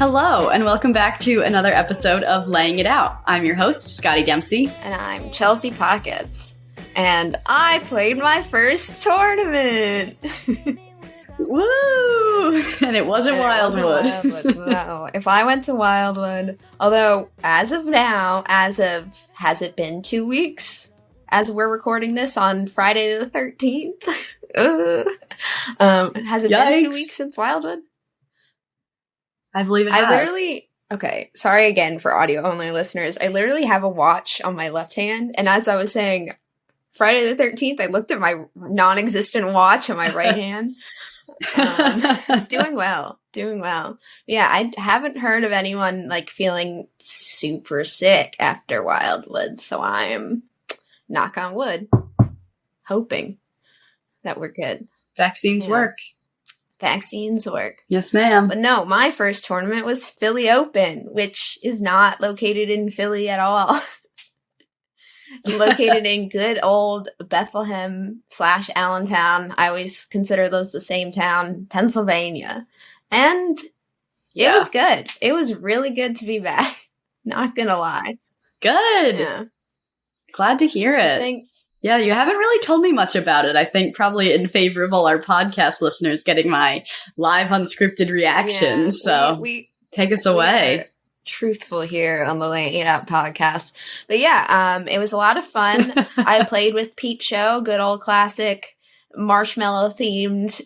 Hello, and welcome back to another episode of Laying It Out. I'm your host, Scotti Dempsey. And I'm Chelsea Pockets. And I played my first tournament! Woo! And it wasn't Wildwood. No. If I went to Wildwood, although as of now, has it been 2 weeks? As we're recording this on Friday the 13th? Has it been 2 weeks since Wildwood? I believe it has. Okay, sorry again for audio-only listeners. I literally have a watch on my left hand, and as I was saying, Friday the 13th, I looked at my non-existent watch on my right hand. Doing well. Yeah, I haven't heard of anyone, feeling super sick after Wildwood, so I'm, knock on wood, hoping that we're good. Vaccines work. Vaccines work. Yes, ma'am. But no, my first tournament was Philly Open, which is not located in Philly at all. Located in good old Bethlehem / Allentown. I always consider those the same town, Pennsylvania. And it was good. It was really good to be back. Not gonna lie. Good. Yeah. Glad to hear it. Yeah, you haven't really told me much about it. I think probably in favor of all our podcast listeners getting my live unscripted reactions. We take us away. Truthful here on the Laying It Out podcast. But yeah, it was a lot of fun. I played with Peep Show, good old classic marshmallow themed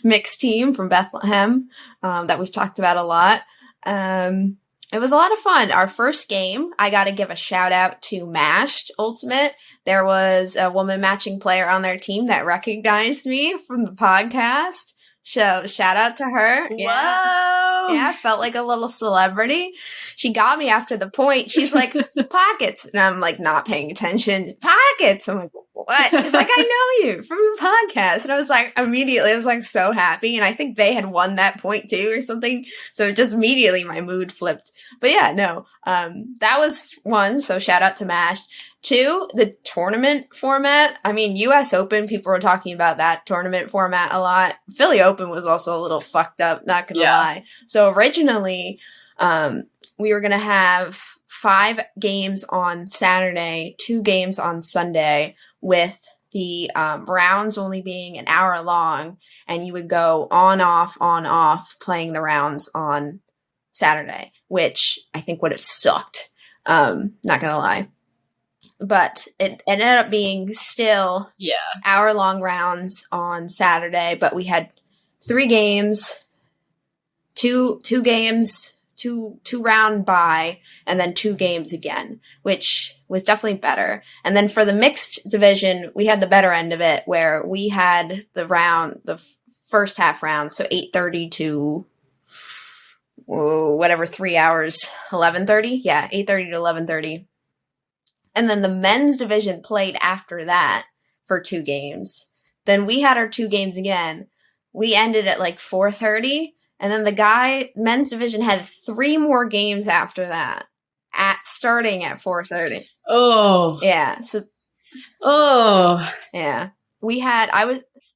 mixed team from Bethlehem that we've talked about a lot. It was a lot of fun. Our first game, I got to give a shout out to Mashed Ultimate. There was a woman matching player on their team that recognized me from the podcast. So shout out to her. Whoa. Yeah, I felt like a little celebrity. She got me after the point. She's like, Pockets. And I'm like, not paying attention. Pockets. I'm like, what? She's like, I know you from your podcast. And I was like, immediately, I was like so happy. And I think they had won that point too or something. So just immediately my mood flipped. But yeah, no, that was one. So shout out to Mash. 2, the tournament format. I mean, US Open, people were talking about that tournament format a lot. Philly Open was also a little fucked up, not gonna lie. So originally, we were gonna have 5 games on Saturday, 2 games on Sunday, with the rounds only being an hour long, and you would go on, off, playing the rounds on Saturday, which I think would have sucked. Not gonna lie. But it ended up being still hour-long rounds on Saturday, but we had 3 games, two round bye, and then 2 games again, which was definitely better. And then for the mixed division, we had the better end of it, where we had the first half round, so 8:30 to whatever, 3 hours, 11:30? Yeah, 8:30 to 11:30. And then the men's division played after that for 2 games. Then we had our 2 games again. We ended at 4:30. And then the men's division had 3 more games after that, starting at 4:30. Oh. Yeah. Yeah.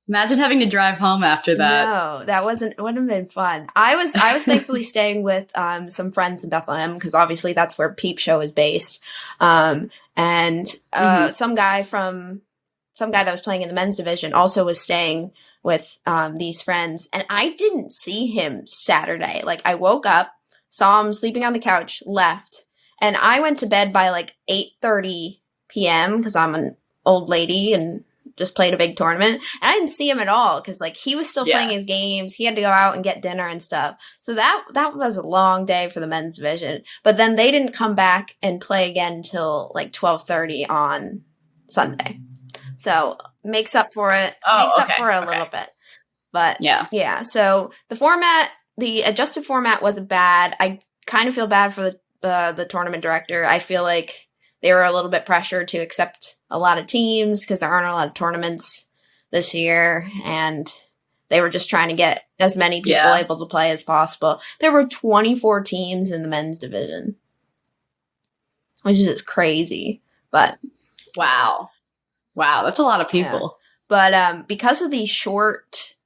Imagine having to drive home after that. No, wouldn't have been fun. I was thankfully staying with some friends in Bethlehem, because obviously that's where Peep Show is based. Some guy that was playing in the men's division also was staying with these friends, and I didn't see him Saturday. I woke up, saw him sleeping on the couch, left, and I went to bed by 8:30 p.m. because I'm an old lady and just played a big tournament, and I didn't see him at all because he was still playing his games. He had to go out and get dinner and stuff. So that was a long day for the men's division. But then they didn't come back and play again until 12:30 on Sunday. So makes up for it. A little bit. But yeah. So the adjusted format wasn't bad. I kind of feel bad for the tournament director. I feel like they were a little bit pressured to accept a lot of teams because there aren't a lot of tournaments this year, and they were just trying to get as many people able to play as possible. There were 24 teams in the men's division, which is just crazy. But wow, that's a lot of people. Yeah. But because of these short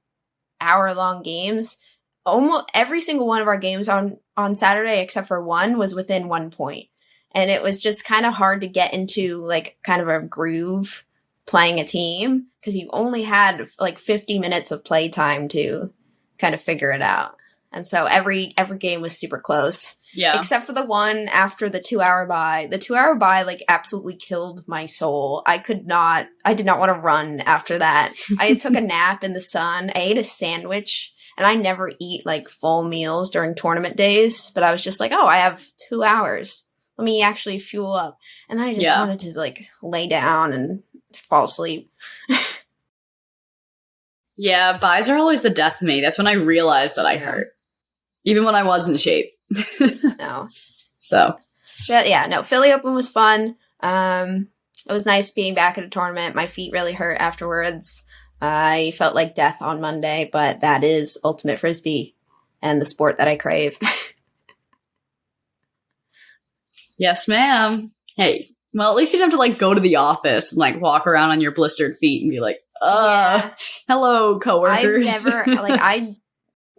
hour-long games, almost every single one of our games on Saturday, except for one, was within 1 point. And it was just kind of hard to get into like kind of a groove playing a team because you only had like 50 minutes of play time to kind of figure it out. And so every game was super close. Yeah. Except for the one after the 2-hour bye. The 2-hour bye like absolutely killed my soul. I did not want to run after that. I took a nap in the sun. I ate a sandwich, and I never eat like full meals during tournament days, but I was just like, oh, I have 2 hours. Let me actually fuel up. And then I just wanted to like lay down and fall asleep. Yeah, buys are always the death of me. That's when I realized that I hurt. Even when I was in shape. No. So. But yeah, no, Philly Open was fun. It was nice being back at a tournament. My feet really hurt afterwards. I felt like death on Monday, but that is Ultimate Frisbee and the sport that I crave. Yes, ma'am. Hey, well, at least you didn't have to like go to the office and like walk around on your blistered feet and be like, hello, coworkers. I've never, like,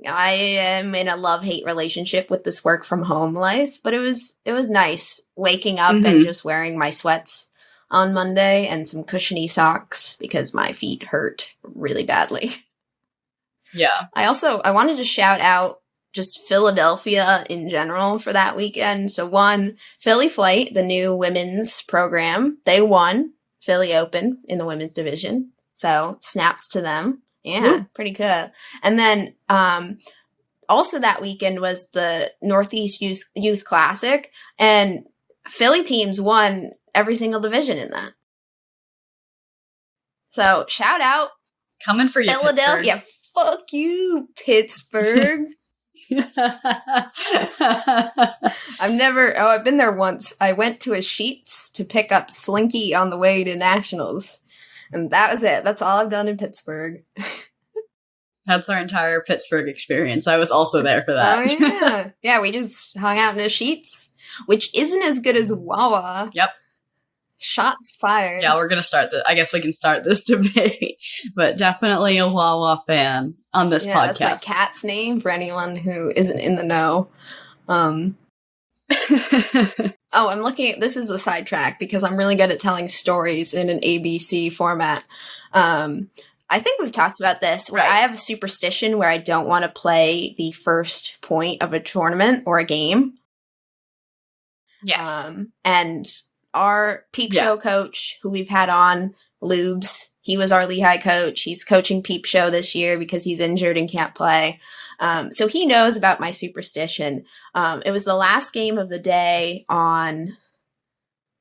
I am in a love-hate relationship with this work from home life, but it was nice waking up and just wearing my sweats on Monday and some cushiony socks because my feet hurt really badly. Yeah. I wanted to shout out just Philadelphia in general for that weekend. So one, Philly Flight, the new women's program, they won Philly Open in the women's division. So snaps to them. Yeah, pretty good. And then also that weekend was the Northeast Youth Classic, and Philly teams won every single division in that. So shout out. Coming for you, Philadelphia. Pittsburgh. Fuck you, Pittsburgh. I've been there once. I went to a Sheetz to pick up Slinky on the way to Nationals. And that was it. That's all I've done in Pittsburgh. That's our entire Pittsburgh experience. I was also there for that. Oh, yeah. Yeah, we just hung out in a Sheetz, which isn't as good as Wawa. Yep. Shots fired. Yeah, we're going to start I guess we can start this debate. But definitely a Wawa fan on this podcast. That's my cat's name for anyone who isn't in the know. Oh, I'm looking at, this is a sidetrack because I'm really good at telling stories in an ABC format. I think we've talked about this where I have a superstition where I don't want to play the first point of a tournament or a game. Yes. And our Peep Show coach, who we've had on, Lubes, he was our Lehigh coach. He's coaching Peep Show this year because he's injured and can't play. So he knows about my superstition. It was the last game of the day on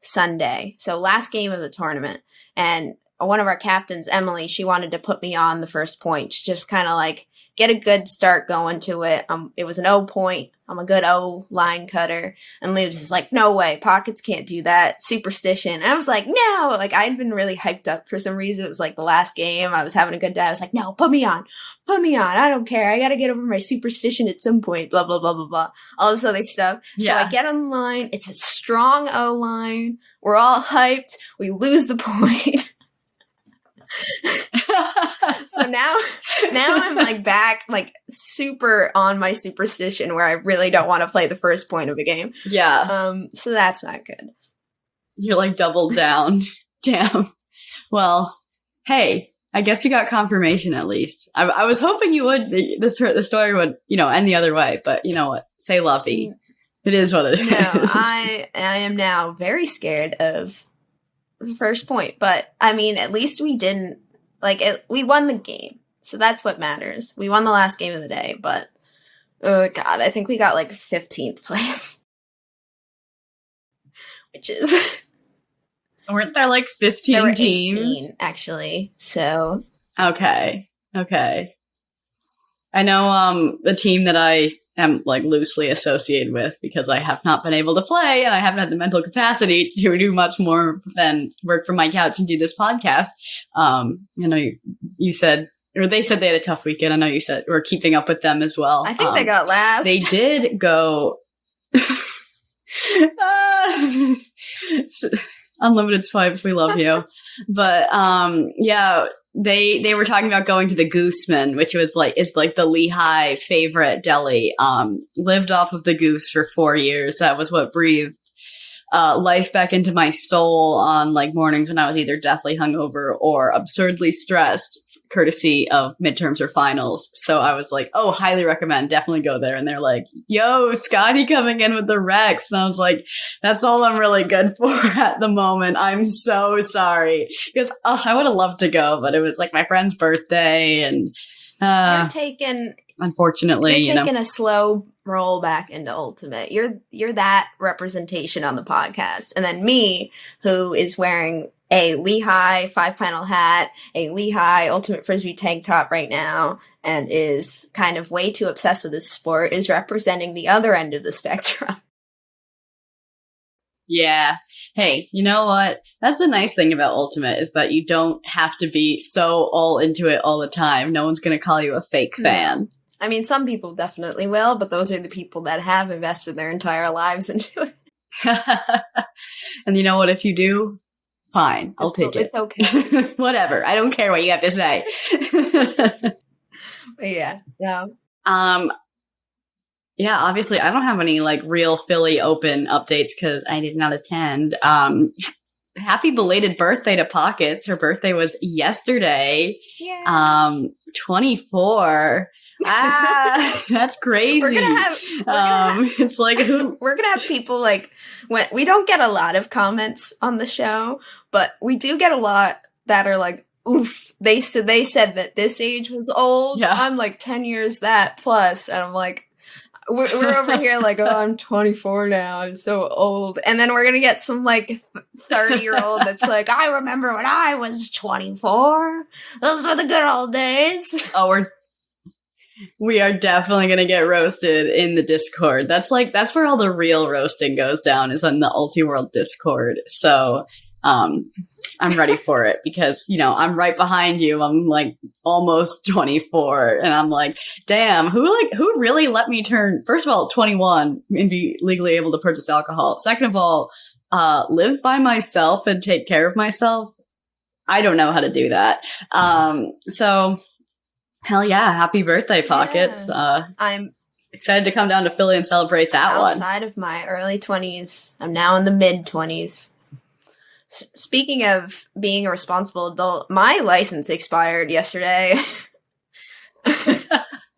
Sunday. So last game of the tournament. And one of our captains, Emily, she wanted to put me on the first point. Just kind of like get a good start going to it. It was an O point. I'm a good O line cutter. And Lubes is like, no way, Pockets can't do that. Superstition. And I was like, no. Like, I'd been really hyped up for some reason. It was like the last game. I was having a good day. I was like, no, put me on. Put me on. I don't care. I got to get over my superstition at some point. Blah, blah, blah, blah, blah. All this other stuff. Yeah. So I get on the line. It's a strong O line. We're all hyped. We lose the point. So now I'm like back, like super on my superstition where I really don't want to play the first point of a game. Yeah. So that's not good. You're like doubled down. Damn. Well, hey, I guess you got confirmation at least. I was hoping you would. The story would, end the other way. But you know what? Say lovey. It is what it is. No, I am now very scared of the first point, but I mean, at least we didn't we won the game, so that's what matters. We won the last game of the day, but oh god, I think we got like 15th place, which is weren't there like 15 there were teams 18, actually? So okay. I know the team that I am like loosely associated with because I have not been able to play and I haven't had the mental capacity to do much more than work from my couch and do this podcast. You said, or they said they had a tough weekend. I know you said we're keeping up with them as well. I think they got last. They did go unlimited swipes. We love you. But they were talking about going to the Gooseman, which was like, it's like the Lehigh favorite deli. Lived off of the goose for 4 years. That was what breathed life back into my soul on like mornings when I was either deathly hungover or absurdly stressed, courtesy of midterms or finals. So I was like, oh, highly recommend, definitely go there. And they're like, yo, Scotti coming in with the Rex. And I was like, that's all I'm really good for at the moment. I'm so sorry. Because I would have loved to go, but it was like my friend's birthday and unfortunately, you're taking a slow roll back into Ultimate. You're that representation on the podcast. And then me, who is wearing a Lehigh 5-panel hat, a Lehigh Ultimate Frisbee tank top right now, and is kind of way too obsessed with this sport, is representing the other end of the spectrum. Yeah. Hey, you know what? That's the nice thing about Ultimate is that you don't have to be so all into it all the time. No one's going to call you a fake fan. I mean, some people definitely will, but those are the people that have invested their entire lives into it. And you know what? If you do, fine. I'll take it. It's okay. Whatever. I don't care what you have to say. Yeah. Yeah, obviously, I don't have any, like, real Philly Open updates because I did not attend. Happy belated birthday to Pockets. Her birthday was yesterday. Yeah. 24. That's crazy. We're gonna have it's like we're gonna have people like when we don't get a lot of comments on the show, but we do get a lot that are like, oof, they said that this age was old. Yeah. I'm like 10 years that plus, and I'm like, we're over here like, oh, I'm 24 now. I'm so old. And then we're going to get some like 30-year-old that's like, I remember when I was 24. Those were the good old days. Oh, we are definitely going to get roasted in the Discord. That's where all the real roasting goes down, is on the Ultiworld Discord. So, I'm ready for it because, you know, I'm right behind you. I'm like almost 24 and I'm like, damn, who really let me turn, first of all, 21 and be legally able to purchase alcohol. Second of all, live by myself and take care of myself. I don't know how to do that. So hell yeah. Happy birthday, Pockets. Yeah. I'm excited to come down to Philly and celebrate that one. Outside of my early 20s, I'm now in the mid 20s. Speaking of being a responsible adult, my license expired yesterday. And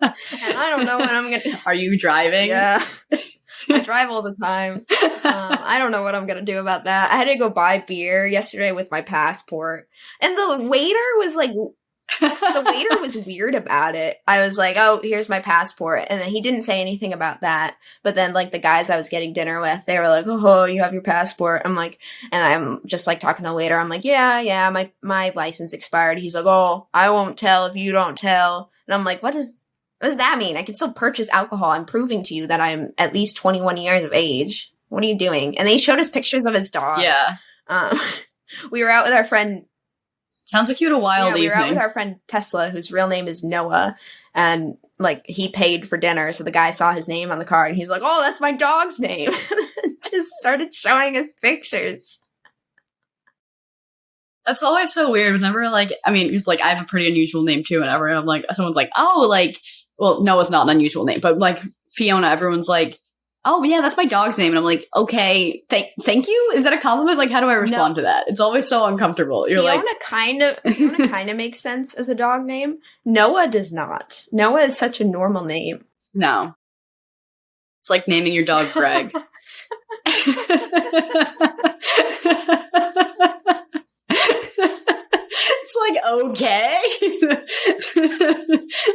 I don't know when I'm going to... Are you driving? Yeah. I drive all the time. I don't know what I'm going to do about that. I had to go buy beer yesterday with my passport. And the waiter was like... The waiter was weird about it. I was like, oh, here's my passport. And then he didn't say anything about that. But then, like, the guys I was getting dinner with, they were like, oh, you have your passport. I'm like, and I'm just, like, talking to the waiter. I'm like, yeah, my license expired. He's like, oh, I won't tell if you don't tell. And I'm like, what does that mean? I can still purchase alcohol. I'm proving to you that I'm at least 21 years of age. What are you doing? And they showed us pictures of his dog. Yeah. We were out with our friend... Sounds like you had a wild evening. We were out with our friend Tesla, whose real name is Noah, and, like, he paid for dinner, so the guy saw his name on the card, and he's like, oh, that's my dog's name. Just started showing us pictures. That's always so weird whenever, like, I mean, because, like, I have a pretty unusual name, too, whenever I'm like, someone's like, oh, like, well, Noah's not an unusual name, but, like, Fiona, everyone's like, oh, yeah, that's my dog's name. And I'm like, okay, thank you? Is that a compliment? Like, how do I respond to that? It's always so uncomfortable. You're Fiona kind of makes sense as a dog name. Noah does not. Noah is such a normal name. No. It's like naming your dog Greg. It's like, okay.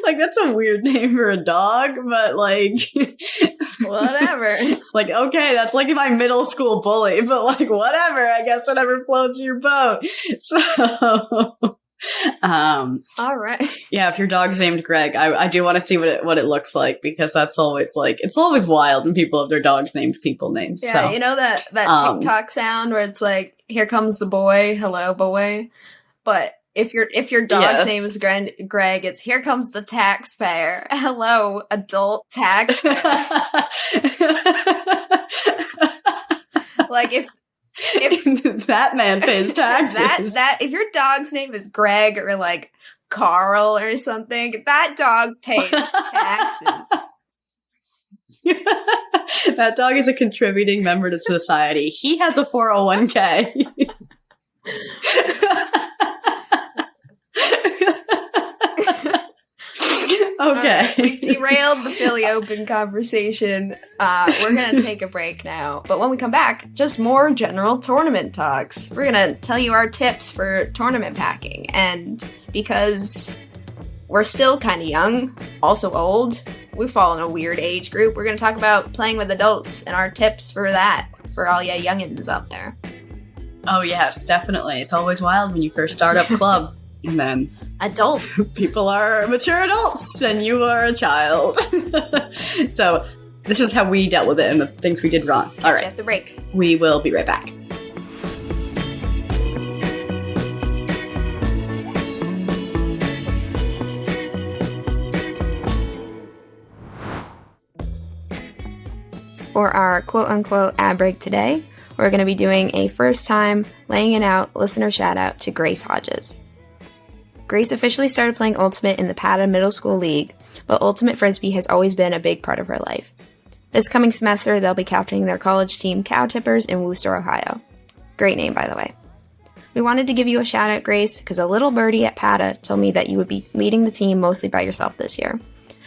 Like, that's a weird name for a dog, but, like... Whatever. Like, okay, that's like my middle school bully, but, like, whatever. I guess whatever floats your boat. So... all right. Yeah, if your dog's named Greg, I do want to see what it looks like, because that's always like, it's always wild when people have their dogs named people names. Yeah, so. You know that TikTok sound where it's like, here comes the boy, hello boy. But if your dog's name is Greg, it's here comes the taxpayer, hello adult taxpayer. Like That man pays taxes. If your dog's name is Greg or like Carl or something, that dog pays taxes. That dog is a contributing member to society. He has a 401k. Okay. We derailed the Philly Open conversation. We're going to take a break now. But when we come back, just more general tournament talks. We're going to tell you our tips for tournament packing. And because we're still kind of young, also old, we fall in a weird age group, we're going to talk about playing with adults and our tips for that, for all ya youngins out there. Oh, yes, definitely. It's always wild when you first start up club. And then adult people are mature adults and you are a child. So this is how we dealt with it and the things we did wrong. All right. After break. We will be right back. For our quote-unquote ad break today, we're going to be doing a first-time laying it out listener shout-out to Grace Hodges. Grace officially started playing Ultimate in the PATA Middle School League, but Ultimate Frisbee has always been a big part of her life. This coming semester, they'll be captaining their college team, Cow Tippers, in Wooster, Ohio. Great name, by the way. We wanted to give you a shout-out, Grace, because a little birdie at PATA told me that you would be leading the team mostly by yourself this year.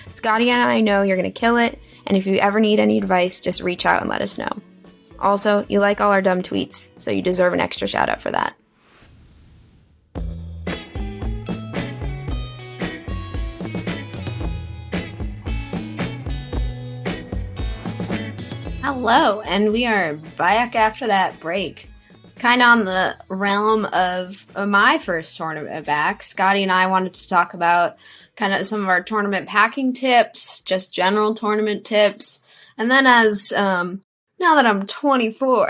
Scotti and I know you're going to kill it, and if you ever need any advice, just reach out and let us know. Also, you like all our dumb tweets, so you deserve an extra shout-out for that. Hello, and we are back after that break. Kind of on the realm of my first tournament back, Scotti and I wanted to talk about kind of some of our tournament packing tips, just general tournament tips. And then now that I'm 24,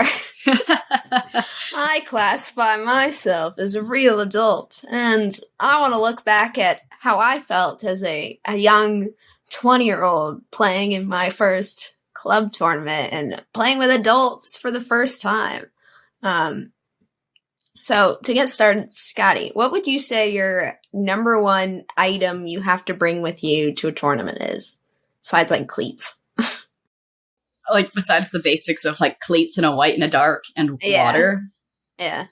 I classify myself as a real adult. And I want to look back at how I felt as a young 20-year-old playing in my first club tournament and playing with adults for the first time. So to get started, Scotti, what would you say your number one item you have to bring with you to a tournament is? Besides like cleats. Like besides the basics of like cleats and a white and a dark and water. Yeah.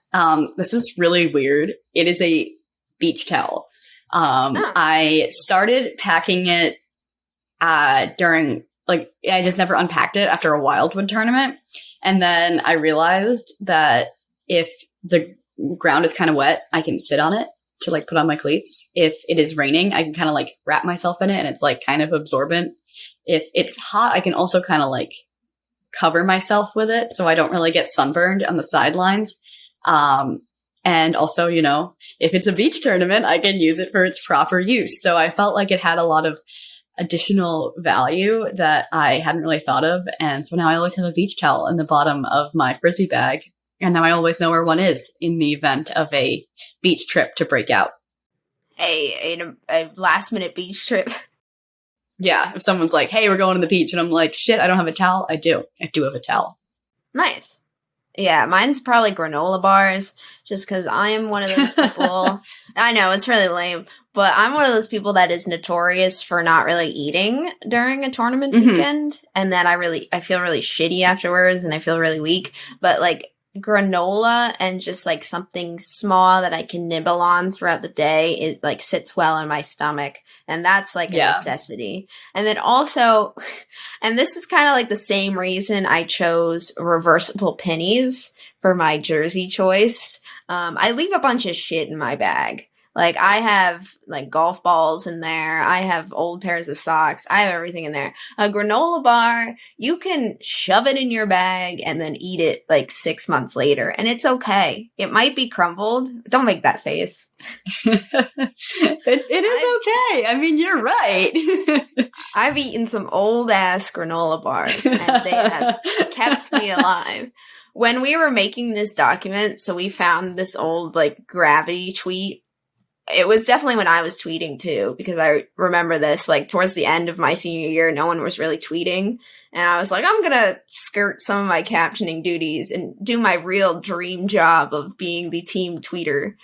This is really weird. It is a beach towel. I started packing it during like I just never unpacked it after a Wildwood tournament. And then I realized that if the ground is kind of wet, I can sit on it to like put on my cleats. If it is raining, I can kind of like wrap myself in it and it's like kind of absorbent. If it's hot, I can also kind of like cover myself with it so I don't really get sunburned on the sidelines. And also, you know, if it's a beach tournament, I can use it for its proper use. So I felt like it had a lot of additional value that I hadn't really thought of. And so now I always have a beach towel in the bottom of my Frisbee bag. And now I always know where one is in the event of a beach trip to break out. A last minute beach trip. Yeah. If someone's like, hey, we're going to the beach. And I'm like, shit, I don't have a towel. I do have a towel. Nice. Yeah, mine's probably granola bars, just because I am one of those people. I know, it's really lame, but I'm one of those people that is notorious for not really eating during a tournament weekend, and then I feel really shitty afterwards, and I feel really weak, but like granola and just like something small that I can nibble on throughout the day, it like sits well in my stomach, and that's like a necessity. And then also, and this is kind of like the same reason I chose reversible pennies for my jersey choice. I leave a bunch of shit in my bag. Like, I have, like, golf balls in there. I have old pairs of socks. I have everything in there. A granola bar, you can shove it in your bag and then eat it, like, 6 months later. And it's okay. It might be crumbled. Don't make that face. It is okay. I mean, you're right. I've eaten some old-ass granola bars, and they have kept me alive. When we were making this document, so we found this old, like, Gravity tweet. it was definitely when I was tweeting too, because I remember this, like towards the end of my senior year, no one was really tweeting. And I was like, I'm going to skirt some of my captioning duties and do my real dream job of being the team tweeter.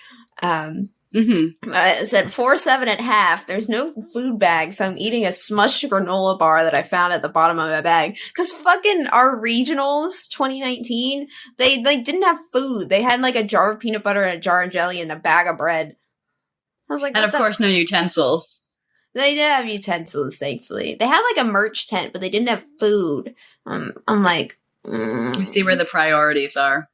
But I said 4-7 at half. There's no food bag, so I'm eating a smushed granola bar that I found at the bottom of my bag. Because fucking our regionals 2019, they didn't have food. They had like a jar of peanut butter and a jar of jelly and a bag of bread. I was like, and of course, no utensils. They did have utensils, thankfully. They had like a merch tent, but they didn't have food. I'm like, You see where the priorities are.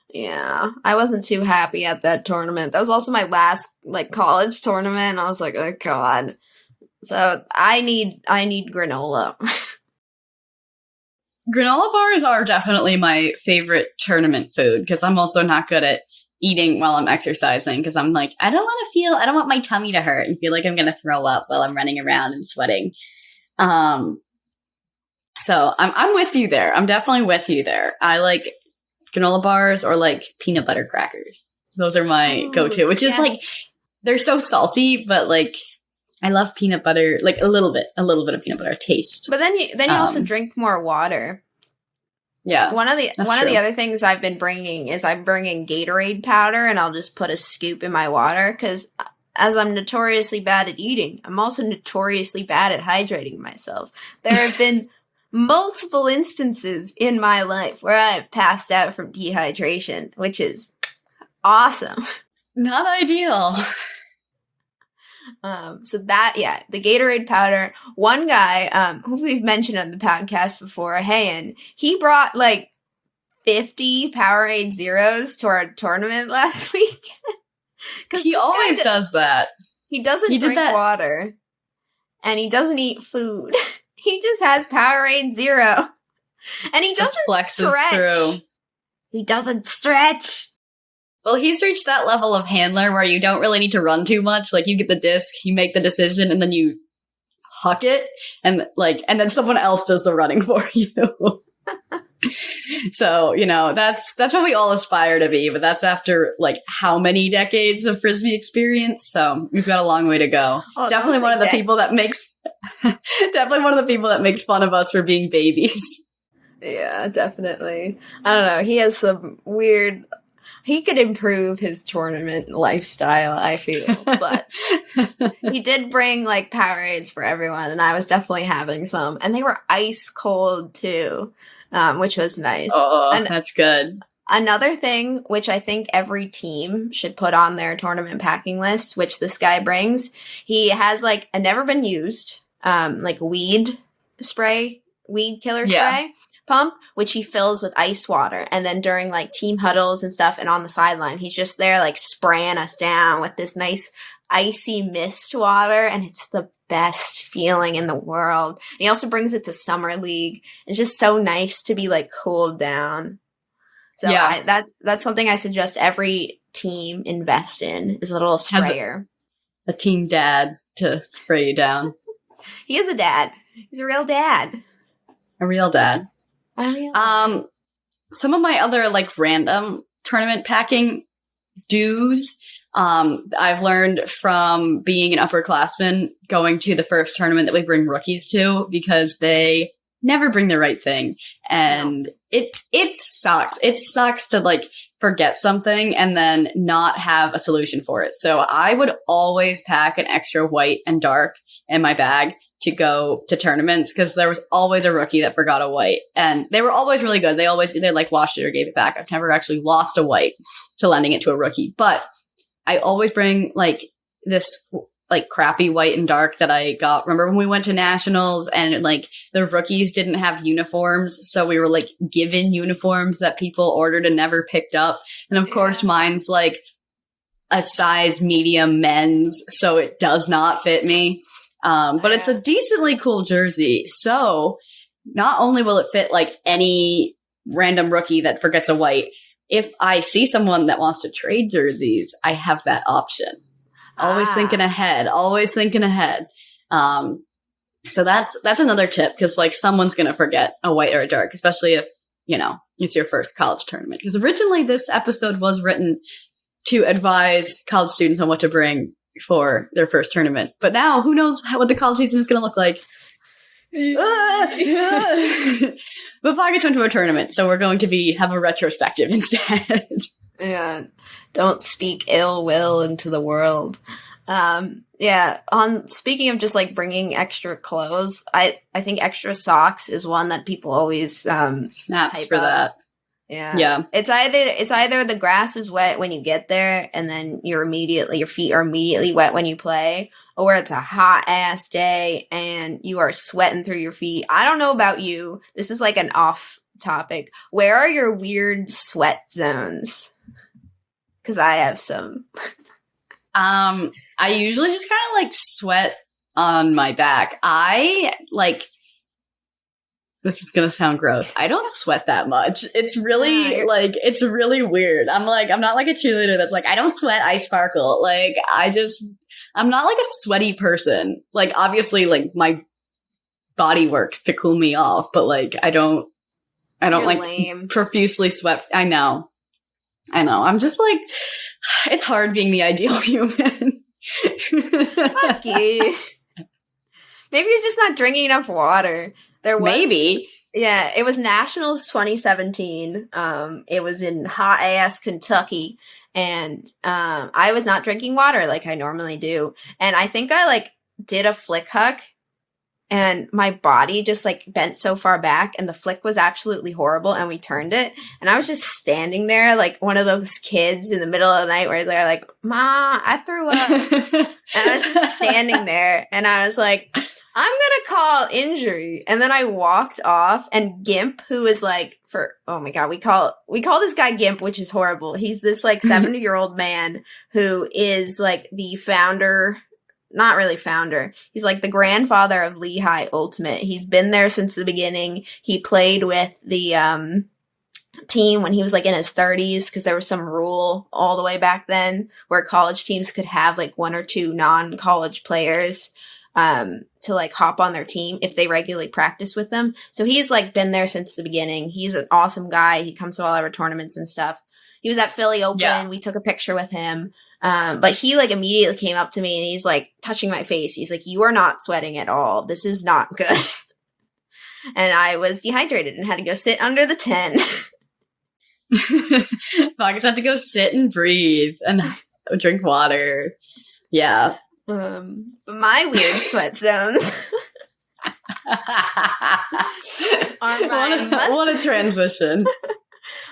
Yeah, I wasn't too happy at that tournament. That was also my last like college tournament. And I was like, oh god. So I need granola. Granola bars are definitely my favorite tournament food because I'm also not good at eating while I'm exercising because I'm like, I don't want my tummy to hurt and feel like I'm going to throw up while I'm running around and sweating. So I'm with you there. I'm definitely with you there. I like granola bars or like peanut butter crackers. Those are my go-to, which is like, they're so salty, but like, I love peanut butter, like a little bit of peanut butter taste. But then you also drink more water. Yeah. One of the other things I've been bringing is I'm bringing Gatorade powder, and I'll just put a scoop in my water because as I'm notoriously bad at eating, I'm also notoriously bad at hydrating myself. There have been multiple instances in my life where I've passed out from dehydration, which is awesome. Not ideal. The Gatorade powder. One guy, who we've mentioned on the podcast before, Hayan, he brought like 50 Powerade Zeros to our tournament last week. He always does that. He doesn't drink water, and he doesn't eat food. He just has Powerade Zero, and he doesn't stretch. Through. He doesn't stretch. Well, he's reached that level of handler where you don't really need to run too much. Like, you get the disc, you make the decision, and then you huck it, and then someone else does the running for you. So, you know, that's what we all aspire to be, but that's after, like, how many decades of Frisbee experience? So, we've got a long way to go. Oh, definitely one of the people that makes fun of us for being babies. Yeah, definitely. I don't know. He has some weird... He could improve his tournament lifestyle, I feel, but he did bring like Powerades for everyone, and I was definitely having some, and they were ice cold too, which was nice. Oh, and that's good. Another thing, which I think every team should put on their tournament packing list, which this guy brings, he has like a never been used, like weed killer spray. Pump, which he fills with ice water, and then during like team huddles and stuff and on the sideline, he's just there like spraying us down with this nice icy mist water, and it's the best feeling in the world. And he also brings it to Summer League. It's just so nice to be like cooled down. So yeah. That's something I suggest every team invest in, is a little sprayer. A team dad to spray you down. He is a dad. He's a real dad. A real dad. Some of my other like random tournament packing do's, I've learned from being an upperclassman going to the first tournament that we bring rookies to, because they never bring the right thing. And it sucks. It sucks to like forget something and then not have a solution for it. So I would always pack an extra white and dark in my bag to go to tournaments, because there was always a rookie that forgot a white, and they were always really good. They always either like washed it or gave it back. I've never actually lost a white to lending it to a rookie, but I always bring like this like crappy white and dark that I got. Remember when we went to nationals and like the rookies didn't have uniforms, so we were like given uniforms that people ordered and never picked up, and of course mine's like a size medium men's, so it does not fit me. But it's a decently cool jersey. So not only will it fit like any random rookie that forgets a white, if I see someone that wants to trade jerseys, I have that option. Always thinking ahead. So that's another tip, because like someone's going to forget a white or a dark, especially if, you know, it's your first college tournament. Because originally this episode was written to advise college students on what to bring for their first tournament. But now, who knows what the college season is going to look like. But Pockets went to a tournament, so we're going to have a retrospective instead. Yeah, don't speak ill will into the world. Speaking of just like bringing extra clothes, I think extra socks is one that people always snaps for that. Yeah. It's either the grass is wet when you get there and then your feet are immediately wet when you play, or it's a hot ass day and you are sweating through your feet. I don't know about you. This is like an off topic. Where are your weird sweat zones? Because I have some. I usually just kind of like sweat on my back. This is going to sound gross. I don't sweat that much. It's really it's really weird. I'm not like a cheerleader that's like, I don't sweat, I sparkle. Like, I'm not like a sweaty person. Like, obviously, like my body works to cool me off, but like, I don't like lame. Profusely sweat. I know. I'm just like, it's hard being the ideal human. Fuck you. Maybe you're just not drinking enough water. Maybe. Yeah, it was Nationals 2017. It was in hot ass Kentucky, and I was not drinking water like I normally do. And I think I like did a flick huck, and my body just like bent so far back, and the flick was absolutely horrible, and we turned it, and I was just standing there like one of those kids in the middle of the night where they're like, "Ma, I threw up," and I was just standing there, and I was like, I'm gonna call injury. And then I walked off, and Gimp, who is like, oh my god, we call this guy Gimp, which is horrible. He's this like 70-year-old man who is like the founder, not really founder. He's like the grandfather of Lehigh Ultimate. He's been there since the beginning. He played with the team when he was like in his 30s, because there was some rule all the way back then where college teams could have like one or two non-college players to like hop on their team if they regularly practice with them. So he's like been there since the beginning. He's an awesome guy. He comes to all our tournaments and stuff. He was at Philly Open. Yeah. We took a picture with him. But he like immediately came up to me and he's like touching my face. He's like, "You are not sweating at all. This is not good." And I was dehydrated and had to go sit under the tent. Pockets had to go sit and breathe and drink water. Yeah. My weird sweat zones what a transition.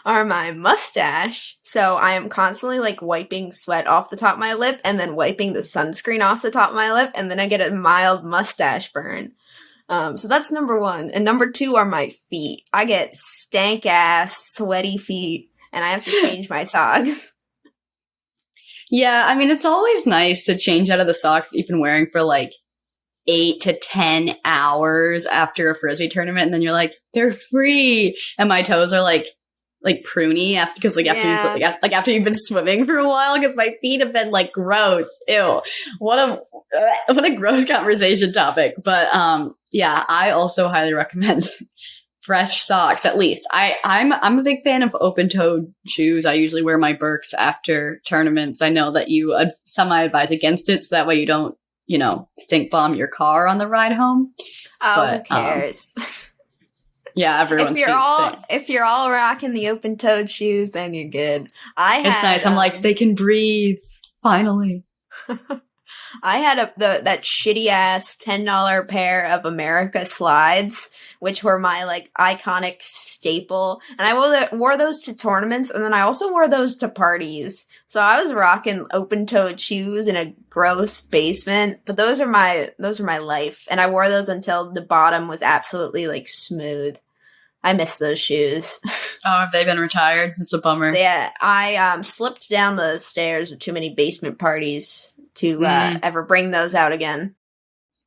Are my mustache. So I am constantly like wiping sweat off the top of my lip and then wiping the sunscreen off the top of my lip, and then I get a mild mustache burn. So that's number one. And number two are my feet. I get stank ass sweaty feet and I have to change my socks. Yeah, I mean, it's always nice to change out of the socks you've been wearing for like 8 to 10 hours after a Frisbee tournament, and then you're like, they're free, and my toes are like pruny because after you've been swimming for a while, because my feet have been like gross. Ew, what a gross conversation topic. But yeah, I also highly recommend fresh socks, at least. I'm a big fan of open-toed shoes. I usually wear my Birks after tournaments. I know that you semi-advise against it, so that way you don't, stink bomb your car on the ride home. Oh, but, who cares? Yeah, everyone's if you're all rocking the open-toed shoes, then you're good. It's nice. I'm like, they can breathe, finally. I had that shitty ass $10 pair of America slides, which were my like iconic staple. And I wore those to tournaments, and then I also wore those to parties. So I was rocking open-toed shoes in a gross basement, but those are my life. And I wore those until the bottom was absolutely like smooth. I miss those shoes. Oh, have they been retired? It's a bummer. Yeah, I slipped down the stairs with too many basement parties to ever bring those out again.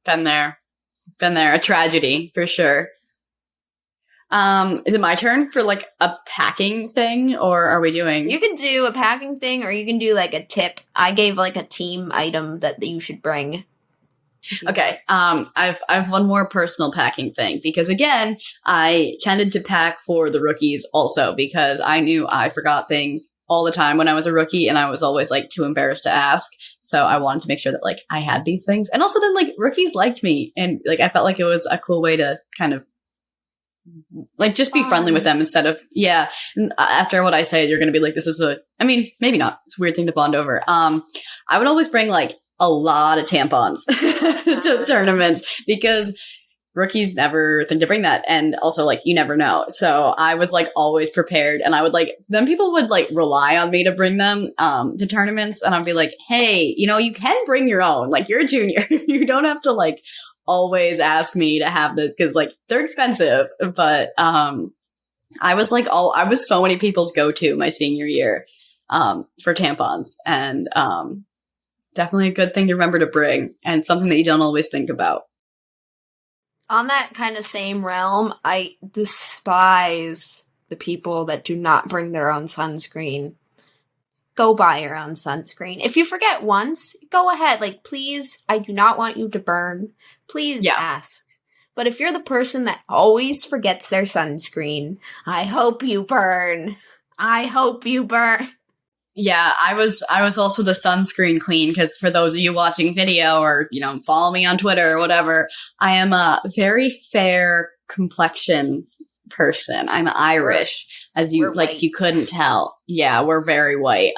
Been there. A tragedy, for sure. Is it my turn for like a packing thing, or are we doing? You can do a packing thing, or you can do like a tip. I gave like a team item that you should bring. Okay. I've one more personal packing thing because again, I tended to pack for the rookies also because I knew I forgot things all the time when I was a rookie and I was always like too embarrassed to ask. So I wanted to make sure that like I had these things. And also then like rookies liked me and like I felt like it was a cool way to kind of like just be friendly with them instead of after what I say you're going to be like this is maybe not. It's a weird thing to bond over. I would always bring like a lot of tampons to tournaments because rookies never think to bring that. And also like, you never know. So I was like always prepared and I would like, then people would like rely on me to bring them to tournaments. And I'd be like, hey, you can bring your own, like you're a junior. You don't have to like always ask me to have this because like they're expensive. But I was so many people's go-to my senior year for tampons. And definitely a good thing to remember to bring and something that you don't always think about. On that kind of same realm, I despise the people that do not bring their own sunscreen. Go buy your own sunscreen. If you forget once, go ahead. Like, please, I do not want you to burn. Please ask. But if you're the person that always forgets their sunscreen, I hope you burn. I hope you burn. Yeah, I was also the sunscreen queen because for those of you watching video or, follow me on Twitter or whatever, I am a very fair complexion person. I'm Irish, as you if you couldn't tell. Yeah, we're very white.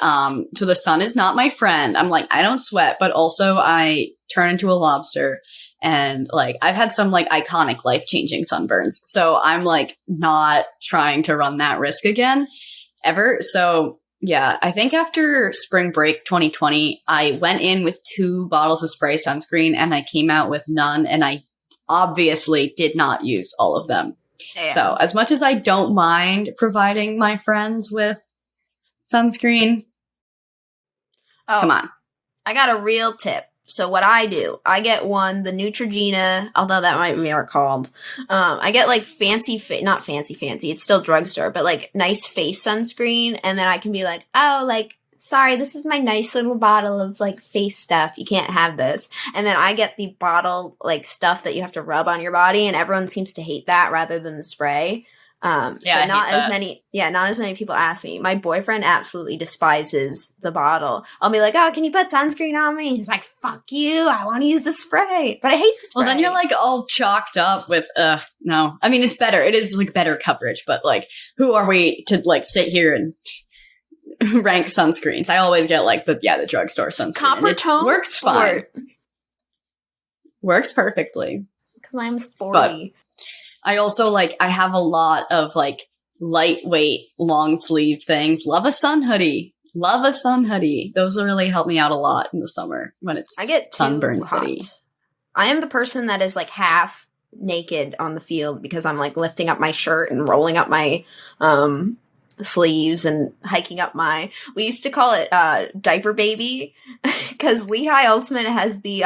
So the sun is not my friend. I'm like, I don't sweat, but also I turn into a lobster. And like, I've had some like iconic life-changing sunburns. So I'm like not trying to run that risk again ever. So yeah, I think after spring break 2020, I went in with 2 bottles of spray sunscreen and I came out with none. And I obviously did not use all of them. Yeah. So as much as I don't mind providing my friends with sunscreen, come on. I got a real tip. So what I do, I get the Neutrogena, although that might be more called. I get like not fancy, it's still drugstore, but like nice face sunscreen. And then I can be like, oh, like, sorry, this is my nice little bottle of like face stuff. You can't have this. And then I get the bottle like stuff that you have to rub on your body. And everyone seems to hate that rather than the spray. So not as many people ask me. My boyfriend absolutely despises the bottle. I'll be like, oh, can you put sunscreen on me? He's like, fuck you, I want to use the spray. But I hate the spray. Well, then you're like all chalked up with, no. I mean, it's better. It is like better coverage, but like, who are we to like sit here and rank sunscreens? I always get like the drugstore sunscreen. Copper tone works fine. Works perfectly. Because I'm sporty. But I also I have a lot of like lightweight long sleeve things. Love a sun hoodie. Those will really help me out a lot in the summer when it's sunburn city. I am the person that is like half naked on the field because I'm like lifting up my shirt and rolling up my sleeves and hiking up we used to call it diaper baby because Lehigh Ultimate has the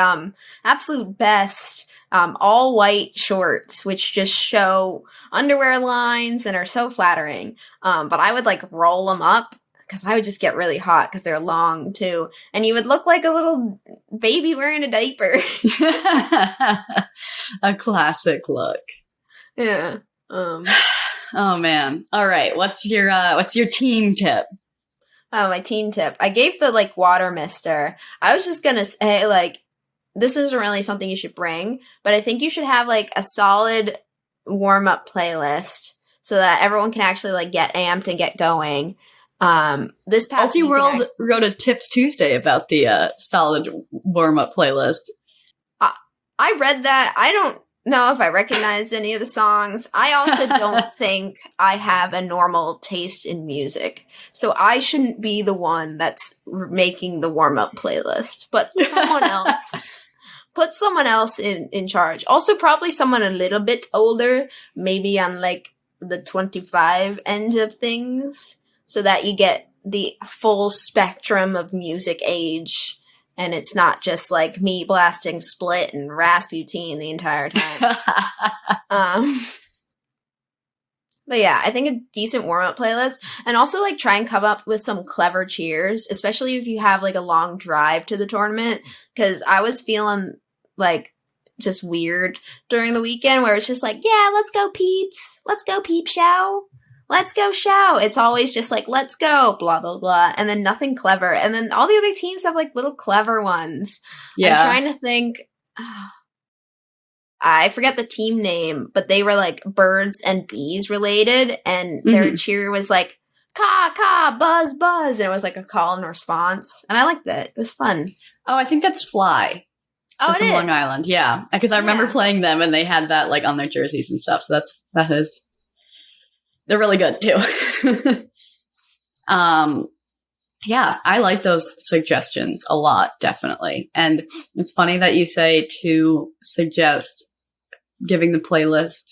absolute best all white shorts, which just show underwear lines and are so flattering. But I would like roll them up because I would just get really hot because they're long too. And you would look like a little baby wearing a diaper. A classic look. Yeah. Oh man. All right. What's your team tip? Oh, my team tip. I gave the like water mister. I was just gonna say like, this isn't really something you should bring, but I think you should have like a solid warm-up playlist so that everyone can actually like get amped and get going. This past Elsie World wrote a Tips Tuesday about the solid warm-up playlist. I read that. I don't know if I recognized any of the songs. I also don't think I have a normal taste in music, so I shouldn't be the one that's making the warm-up playlist, but someone else. Put someone else in charge. Also, probably someone a little bit older, maybe on like the 25 end of things, so that you get the full spectrum of music age, and it's not just like me blasting Split and Rasputin the entire time. But yeah, I think a decent warm-up playlist, and also like try and come up with some clever cheers, especially if you have like a long drive to the tournament, because I was feeling like just weird during the weekend where it's just like, yeah, let's go peeps. Let's go peep show. Let's go show. It's always just like, let's go, blah, blah, blah. And then nothing clever. And then all the other teams have like little clever ones. Yeah. I'm trying to think. I forget the team name, but they were like birds and bees related. And their cheer was like, caw, caw, buzz, buzz. And it was like a call and response. And I liked that. It was fun. Oh, I think that's Fly. Oh, from Long Island. Yeah. Because I remember playing them and they had that like on their jerseys and stuff. So they're really good too. Yeah, I like those suggestions a lot, definitely. And it's funny that you say to suggest giving the playlist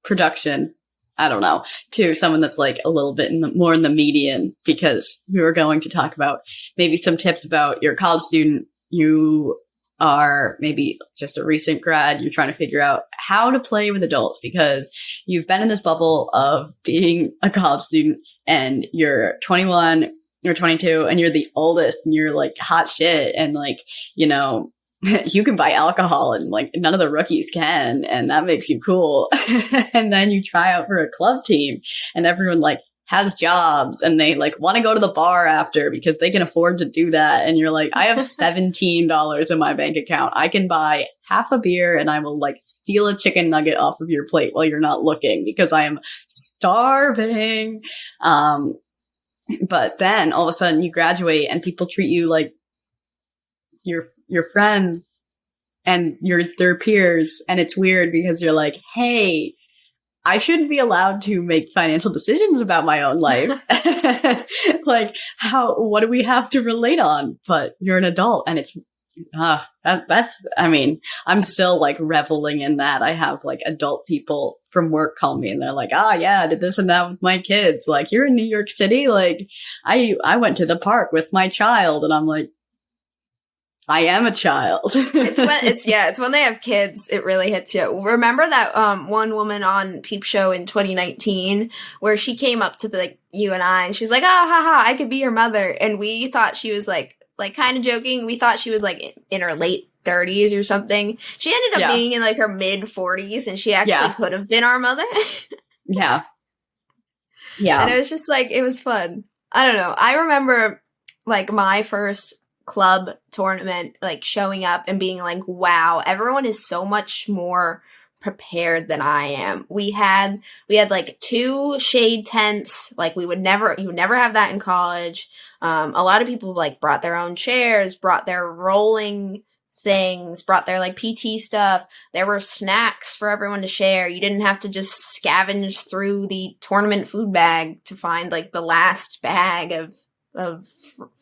production, I don't know, to someone that's like a little bit more in the median, because we were going to talk about maybe some tips about your college student. You are maybe just a recent grad, you're trying to figure out how to play with adults because you've been in this bubble of being a college student and you're 21 or 22 and you're the oldest and you're like hot shit and like, you know, you can buy alcohol and like none of the rookies can, and that makes you cool. And then you try out for a club team and everyone like has jobs and they like want to go to the bar after because they can afford to do that. And you're like, I have $17 in my bank account. I can buy half a beer and I will like steal a chicken nugget off of your plate while you're not looking because I am starving. But then all of a sudden you graduate and people treat you like your friends and their peers. And it's weird because you're like, hey, I shouldn't be allowed to make financial decisions about my own life. Like, what do we have to relate on? But you're an adult and it's, I mean, I'm still like reveling in that. I have like adult people from work call me and they're like, yeah, I did this and that with my kids. Like, you're in New York City. Like, I went to the park with my child, and I'm like, I am a child. It's when they have kids, it really hits you. Remember that one woman on Peep Show in 2019 where she came up to you and I and she's like, oh, haha, I could be your mother. And we thought she was like kind of joking. We thought she was like in her late 30s or something. She ended up being in like her mid 40s and she actually could have been our mother. Yeah. And it was just like, it was fun. I don't know. I remember like my first club tournament, like showing up and being like, wow, everyone is so much more prepared than I am. We had like 2 shade tents. Like you would never have that in college. A lot of people like brought their own chairs, brought their rolling things, brought their like PT stuff. There were snacks for everyone to share. You didn't have to just scavenge through the tournament food bag to find like the last bag of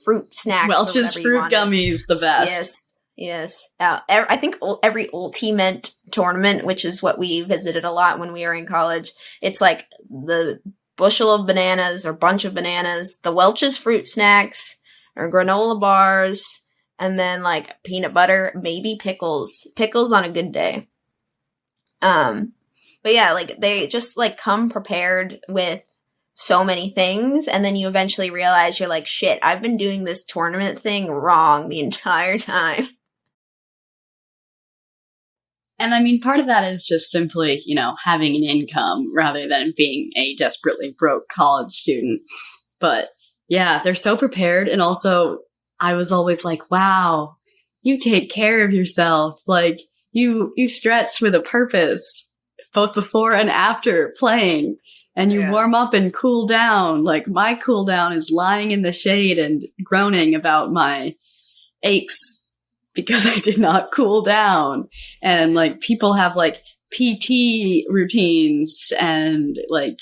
fruit snacks. Welch's fruit gummies, the best. Yes. I think every ultimate tournament, which is what we visited a lot when we were in college, it's like the bushel of bananas or bunch of bananas, the Welch's fruit snacks or granola bars, and then like peanut butter, maybe pickles on a good day. But yeah, like they just like come prepared with so many things, and then you eventually realize you're like, shit, I've been doing this tournament thing wrong the entire time. And I mean, part of that is just simply, you know, having an income rather than being a desperately broke college student. But yeah, they're so prepared. And also, I was always like, wow, you take care of yourself. Like, you stretch with a purpose, both before and after playing. And you warm up and cool down. Like, my cool down is lying in the shade and groaning about my aches because I did not cool down. And, like, people have, like, PT routines. And, like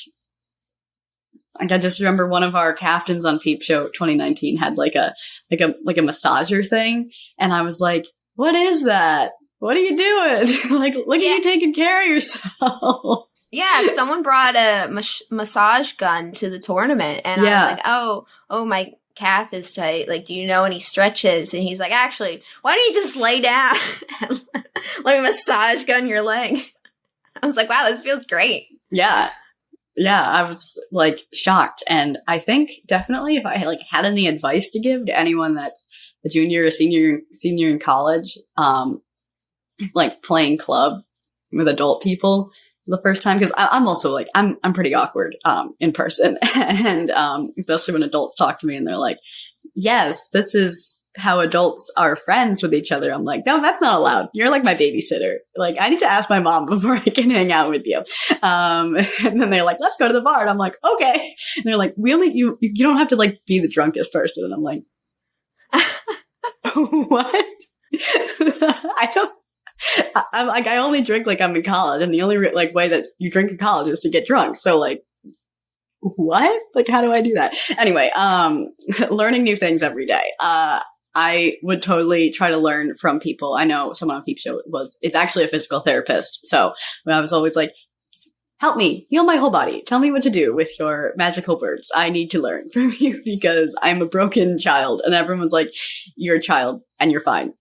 I just remember one of our captains on Peep Show 2019 had, like a massager thing. And I was like, what is that? What are you doing? Like, look at you taking care of yourself. Yeah, someone brought a massage gun to the tournament, and I was like, oh, my calf is tight. Like, do you know any stretches? And he's like, actually, why don't you just lay down and let me massage gun your leg? I was like, wow, this feels great. Yeah, I was, like, shocked. And I think definitely if I, like, had any advice to give to anyone that's a junior or senior in college, like playing club with adult people the first time, because I'm also like I'm pretty awkward in person, and especially when adults talk to me and they're like, yes, this is how adults are friends with each other. I'm like, no, that's not allowed. You're like my babysitter. Like, I need to ask my mom before I can hang out with you. And then they're like, let's go to the bar. And I'm like, okay. And they're like, you don't have to like be the drunkest person. And I'm like, what? I'm like, I only drink like I'm in college, and the only like way that you drink in college is to get drunk. So like, what? Like, how do I do that? Anyway, learning new things every day. I would totally try to learn from people. I know someone on Peep Show is actually a physical therapist. So I was always like, help me heal my whole body. Tell me what to do with your magical words. I need to learn from you because I'm a broken child. And everyone's like, you're a child and you're fine.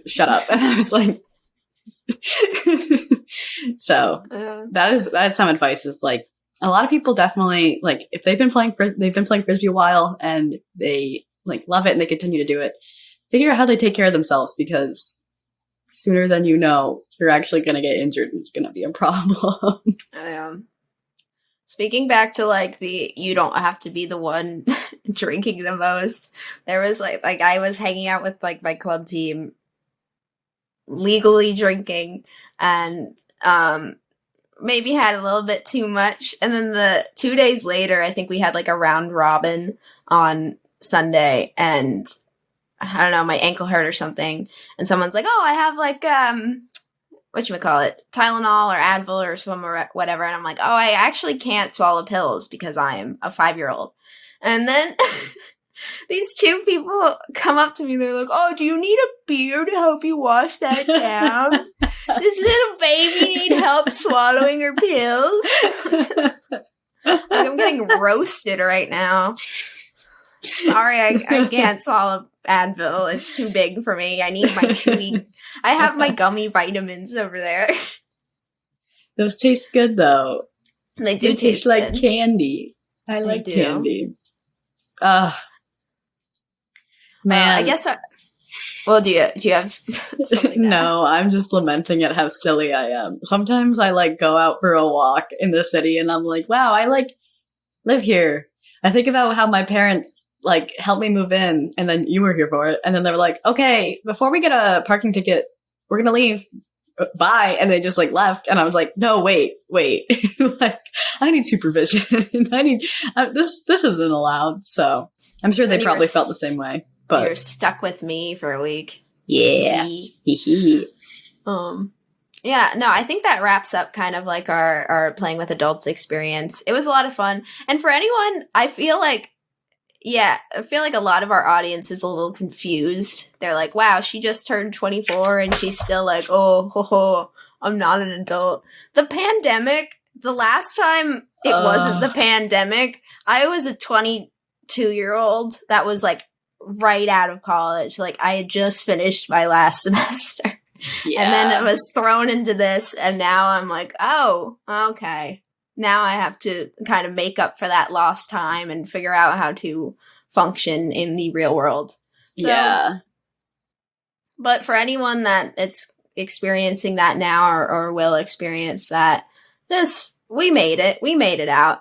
Shut up. And I was like, so that is some advice. Is like, a lot of people definitely, like, if they've been playing Frisbee a while and they like love it and they continue to do it, figure out how they take care of themselves, because sooner than you know, you're actually going to get injured and it's going to be a problem. Speaking back to like you don't have to be the one drinking the most. There was like I was hanging out with like my club team legally drinking, and maybe had a little bit too much. And then the 2 days later, I think we had like a round robin on Sunday, and I don't know, my ankle hurt or something. And someone's like, oh, I have like, whatchamacallit, Tylenol or Advil or some or whatever. And I'm like, oh, I actually can't swallow pills because I am a 5-year-old. And then these two people come up to me. They're like, oh, do you need a beer to help you wash that down? Does little baby need help swallowing her pills? I'm getting roasted right now. Sorry, I can't swallow Advil. It's too big for me. I need my chewy. I have my gummy vitamins over there. Those taste good, though. They do taste like good. Candy. I like candy. Man, I guess. Well, do you have something? No, I'm just lamenting at how silly I am. Sometimes I like go out for a walk in the city, and I'm like, wow, I like live here. I think about how my parents like helped me move in, and then you were here for it, and then they were like, okay, before we get a parking ticket, we're gonna leave. Bye. And they just like left, and I was like, no, wait. Like, I need supervision. This isn't allowed. So I'm sure they probably felt the same way. But you're stuck with me for a week. Yeah. Yeah, no, I think that wraps up kind of like our playing with adults experience. It was a lot of fun. And for anyone, I feel like a lot of our audience is a little confused. They're like, wow, she just turned 24 and she's still like, I'm not an adult. The pandemic, the last time it wasn't the pandemic, I was a 22-year-old that was like right out of college. Like, I had just finished my last semester. Yeah. And then it was thrown into this, and now I'm like, oh, okay. Now I have to kind of make up for that lost time and figure out how to function in the real world. So, yeah. But for anyone that it's experiencing that now or will experience that, we made it. We made it out.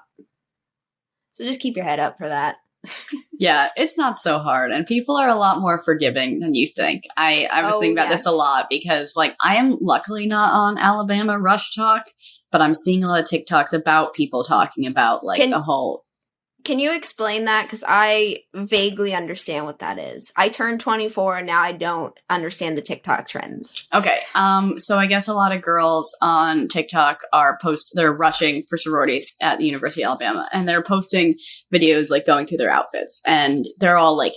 So just keep your head up for that. Yeah, it's not so hard, and people are a lot more forgiving than you think. I was thinking about this a lot because, like, I am luckily not on Alabama Rush Talk, but I'm seeing a lot of TikToks about people talking about, like, the whole... Can you explain that? Because I vaguely understand what that is. I turned 24, and now I don't understand the TikTok trends. Okay, so I guess a lot of girls on TikTok they're rushing for sororities at the University of Alabama, and they're posting videos, like, going through their outfits, and they're all, like,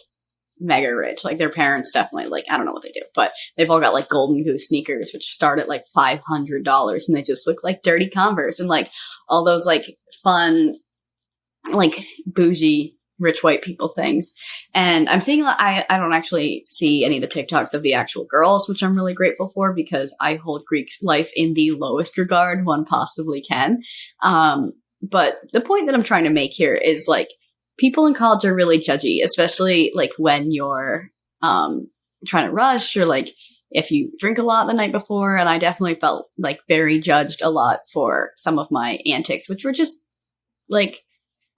mega rich. Like, their parents definitely, like, I don't know what they do, but they've all got, like, Golden Goose sneakers, which start at, like, $500, and they just look like dirty Converse, and, like, all those, like, fun... like bougie rich white people things. And I'm seeing I don't actually see any of the TikToks of the actual girls, which I'm really grateful for because I hold Greek life in the lowest regard one possibly can. But the point that I'm trying to make here is, like, people in college are really judgy, especially like when you're trying to rush, or like if you drink a lot the night before. And I definitely felt like very judged a lot for some of my antics, which were just like,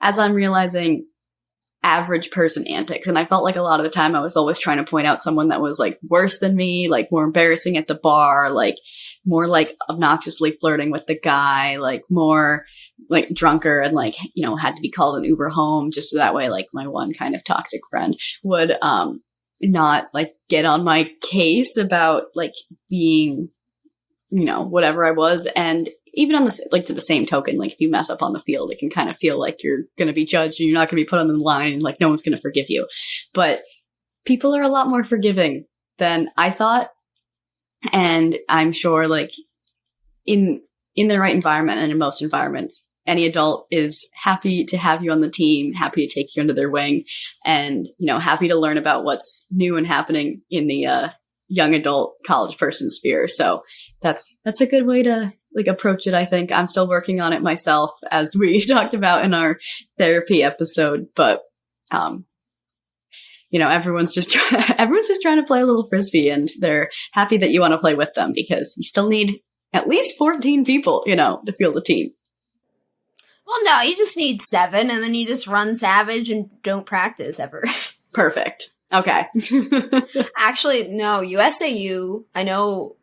as I'm realizing, average person antics. And I felt like a lot of the time I was always trying to point out someone that was like worse than me, like more embarrassing at the bar, like more like obnoxiously flirting with the guy, like more like drunker, and like, you know, had to be called an Uber home just so that way like my one kind of toxic friend would not like get on my case about like being, you know, whatever I was. And even on the, like, to the same token, like if you mess up on the field, it can kind of feel like you're going to be judged and you're not going to be put on the line, and like no one's going to forgive you. But people are a lot more forgiving than I thought. And I'm sure like in the right environment, and in most environments, any adult is happy to have you on the team, happy to take you under their wing, and, you know, happy to learn about what's new and happening in the young adult college person sphere. So that's a good way to like approach it. I think I'm still working on it myself, as we talked about in our therapy episode, but you know, everyone's just trying to play a little frisbee, and they're happy that you want to play with them, because you still need at least 14 people, you know, to field a team. Well, no, you just need 7, and then you just run savage and don't practice ever. Perfect. Okay. Actually, no, USAU, I know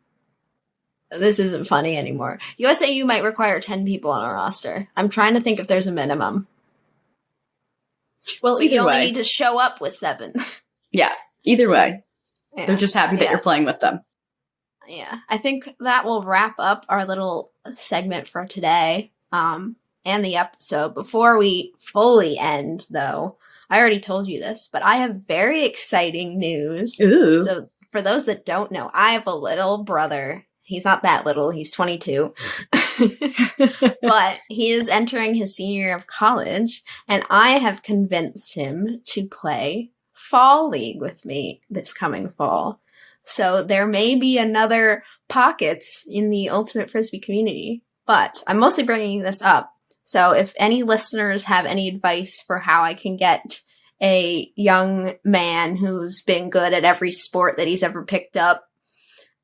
this isn't funny anymore. USAU might require 10 people on a roster. I'm trying to think if there's a minimum. Well, either way. You only need to show up with 7. Yeah, either way. Yeah. They're just happy that you're playing with them. Yeah, I think that will wrap up our little segment for today and the episode. Before we fully end, though, I already told you this, but I have very exciting news. Ooh. So for those that don't know, I have a little brother. He's not that little. He's 22. But he is entering his senior year of college, and I have convinced him to play Fall League with me this coming fall. So there may be another Pockets in the Ultimate Frisbee community, but I'm mostly bringing this up. So if any listeners have any advice for how I can get a young man who's been good at every sport that he's ever picked up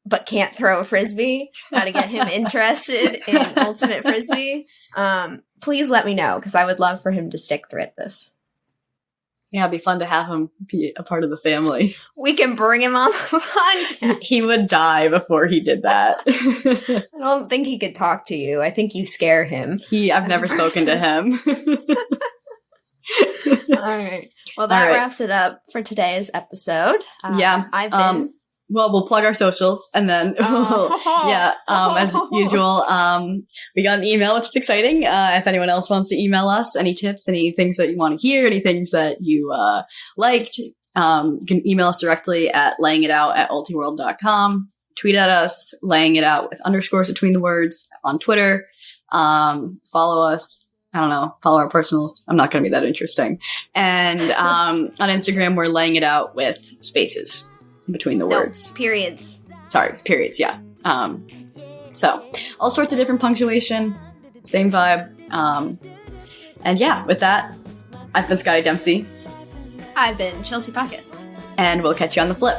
but can't throw a frisbee, how to get him interested in Ultimate Frisbee, please let me know, because I would love for him to stick through this. Yeah, it'd be fun to have him be a part of the family. We can bring him on the podcast. He would die before he did that. I don't think he could talk to you. I think you scare him. I've never spoken to him. All right. Well, that wraps it up for today's episode. I've been... Well, we'll plug our socials, and then, as usual, we got an email, which is exciting. If anyone else wants to email us, any tips, any things that you want to hear, any things that you liked, you can email us directly at layingitout@ultiworld.com. Tweet at us, laying it out with underscores between the words on Twitter. Follow us. I don't know, follow our personals. I'm not going to be that interesting. And on Instagram, we're laying it out with spaces between the words. Periods. Sorry, periods, yeah. So, all sorts of different punctuation, same vibe. And yeah, with that, I've been Scotti Dempsey. I've been Chelsea Pockets. And we'll catch you on the flip.